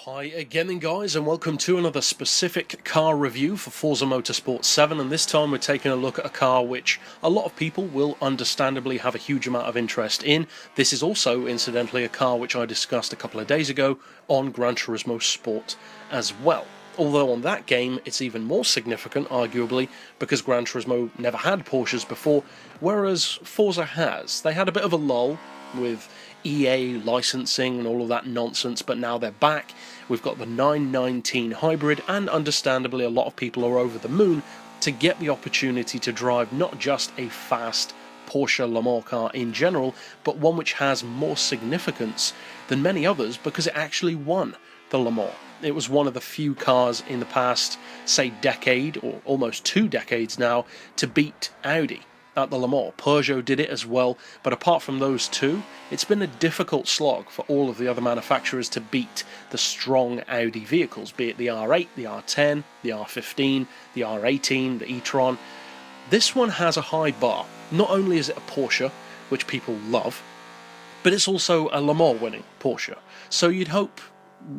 Hi again then guys, and welcome to another specific car review for Forza Motorsport 7, and this time we're taking a look at a car which a lot of people will understandably have a huge amount of interest in. This is also incidentally a car which I discussed a couple of days ago on Gran Turismo Sport as well. Although on that game it's even more significant arguably because Gran Turismo never had Porsches before, whereas Forza has. They had a bit of a lull with EA licensing and all of that nonsense, but now they're back. We've got the 919 Hybrid, and understandably a lot of people are over the moon to get the opportunity to drive not just a fast Porsche Le Mans car in general, but one which has more significance than many others because it actually won the Le Mans. It was one of the few cars in the past, say, decade, or almost 2 decades now, to beat Audi at the Le Mans. Peugeot did it as well, but apart from those two, it's been a difficult slog for all of the other manufacturers to beat the strong Audi vehicles, be it the R8, the R10, the R15, the R18, the e-tron. This one has a high bar. Not only is it a Porsche, which people love, but it's also a Le Mans winning Porsche. So you'd hope,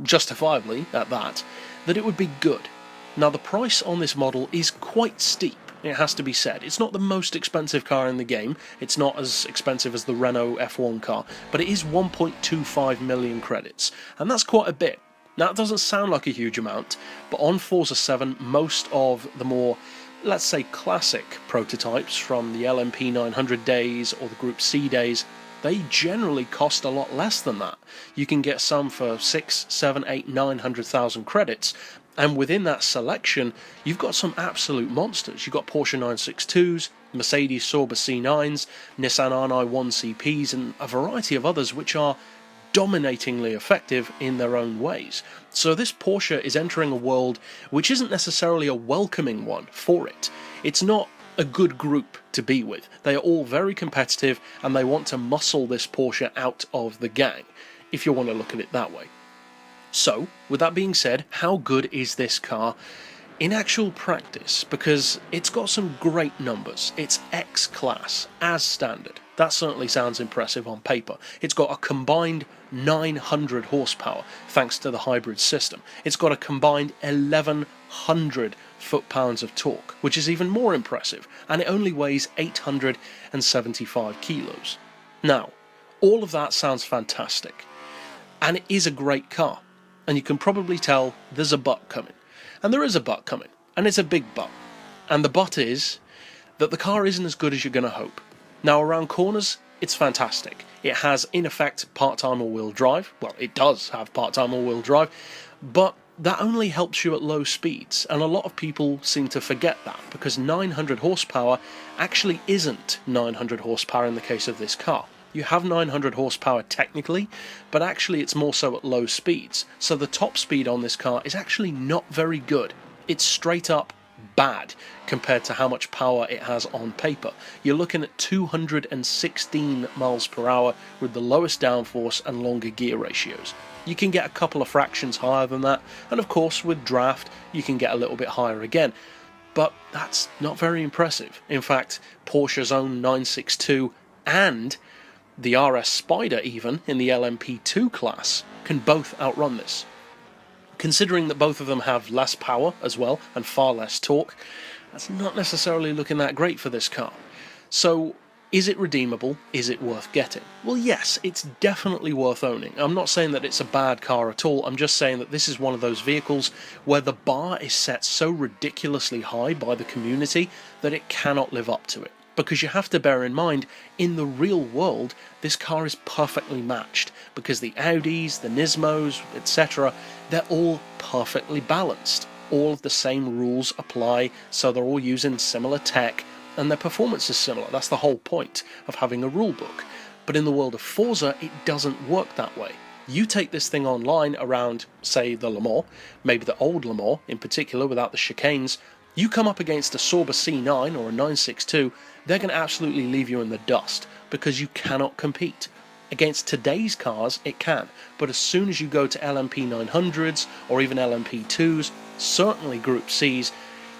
justifiably at that, that it would be good. Now the price on this model is quite steep. It has to be said. It's not the most expensive car in the game. It's not as expensive as the Renault F1 car, but it is 1.25 million credits, and that's quite a bit. Now it doesn't sound like a huge amount, but on Forza 7, most of the more, let's say, classic prototypes from the LMP 900 days or the Group C days, they generally cost a lot less than that. You can get some for 6, 7, 8, 900,000 credits, and within that selection, you've got some absolute monsters. You've got Porsche 962s, Mercedes Sauber C9s, Nissan R91 CPs, and a variety of others which are dominatingly effective in their own ways. So this Porsche is entering a world which isn't necessarily a welcoming one for it. It's not a good group to be with. They are all very competitive, and they want to muscle this Porsche out of the gang, if you want to look at it that way. So, with that being said, how good is this car in actual practice? Because it's got some great numbers. It's X-Class, as standard. That certainly sounds impressive on paper. It's got a combined 900 horsepower, thanks to the hybrid system. It's got a combined 1100 foot-pounds of torque, which is even more impressive, and it only weighs 875 kilos. Now, all of that sounds fantastic, and it is a great car. And you can probably tell there's a but coming. And there is a but coming. And it's a big but. And the but is that the car isn't as good as you're going to hope. Now, around corners, it's fantastic. It has, in effect, part-time all-wheel drive. Well, it does have part-time all-wheel drive. But that only helps you at low speeds. And a lot of people seem to forget that, because 900 horsepower actually isn't 900 horsepower in the case of this car. You have 900 horsepower technically, but actually it's more so at low speeds. So the top speed on this car is actually not very good. It's straight up bad compared to how much power it has on paper. You're looking at 216 miles per hour with the lowest downforce and longer gear ratios. You can get a couple of fractions higher than that, and of course with draft you can get a little bit higher again. But that's not very impressive. In fact, Porsche's own 962 and the RS Spider, even in the LMP2 class, can both outrun this. Considering that both of them have less power as well and far less torque, that's not necessarily looking that great for this car. So, is it redeemable? Is it worth getting? Well, yes, it's definitely worth owning. I'm not saying that it's a bad car at all. I'm just saying that this is one of those vehicles where the bar is set so ridiculously high by the community that it cannot live up to it. Because you have to bear in mind, in the real world, this car is perfectly matched, because the Audis, the Nismos, etc., they're all perfectly balanced. All of the same rules apply, so they're all using similar tech, and their performance is similar. That's the whole point of having a rule book. But in the world of Forza, it doesn't work that way. You take this thing online around, say, the Le Mans, maybe the old Le Mans in particular, without the chicanes. You come up against a Sauber C9 or a 962, they're going to absolutely leave you in the dust, because you cannot compete. Against today's cars, it can, but as soon as you go to LMP 900s or even LMP 2s, certainly Group Cs,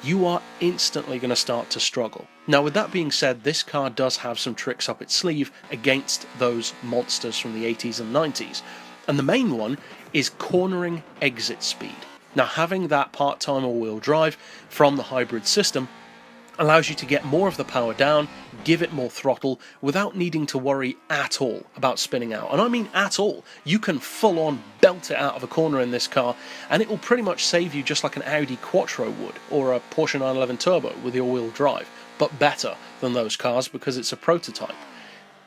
you are instantly going to start to struggle. Now, with that being said, this car does have some tricks up its sleeve against those monsters from the 80s and 90s. And the main one is cornering exit speed. Now, having that part-time all-wheel drive from the hybrid system allows you to get more of the power down, give it more throttle, without needing to worry at all about spinning out. And I mean at all. You can full-on belt it out of a corner in this car, and it will pretty much save you just like an Audi Quattro would, or a Porsche 911 Turbo with the all-wheel drive, but better than those cars because it's a prototype.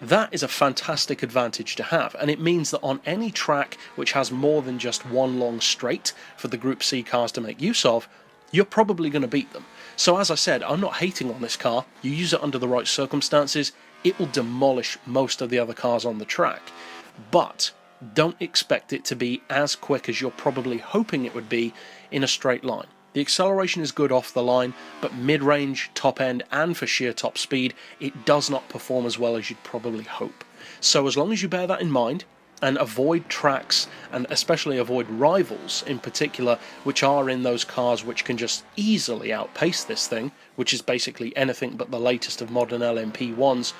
That is a fantastic advantage to have, and it means that on any track which has more than just one long straight for the Group C cars to make use of, you're probably going to beat them. So as I said, I'm not hating on this car. You use it under the right circumstances, it will demolish most of the other cars on the track. But don't expect it to be as quick as you're probably hoping it would be in a straight line. The acceleration is good off the line, but mid-range, top end, and for sheer top speed, it does not perform as well as you'd probably hope. So as long as you bear that in mind, and avoid tracks, and especially avoid rivals in particular, which are in those cars which can just easily outpace this thing, which is basically anything but the latest of modern LMP1s,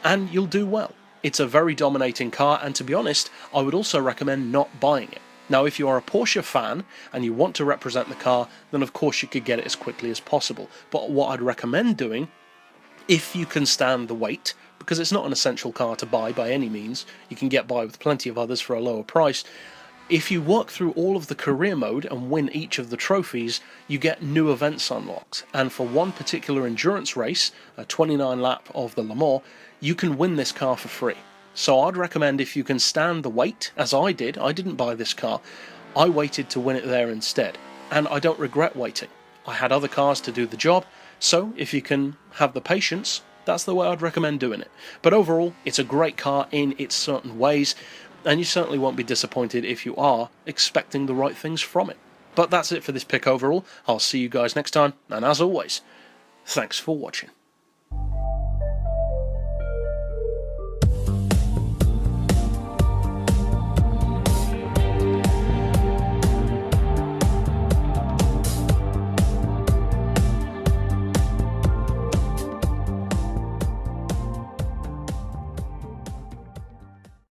and you'll do well. It's a very dominating car, and to be honest, I would also recommend not buying it. Now, if you are a Porsche fan and you want to represent the car, then of course you could get it as quickly as possible. But what I'd recommend doing, if you can stand the wait, because it's not an essential car to buy by any means, you can get by with plenty of others for a lower price. If you work through all of the career mode and win each of the trophies, you get new events unlocked. And for one particular endurance race, a 29 lap of the Le Mans, you can win this car for free. So I'd recommend, if you can stand the wait, as I did. I didn't buy this car, I waited to win it there instead, and I don't regret waiting. I had other cars to do the job, so if you can have the patience, that's the way I'd recommend doing it. But overall, it's a great car in its certain ways, and you certainly won't be disappointed if you are expecting the right things from it. But that's it for this pick overall. I'll see you guys next time, and as always, thanks for watching.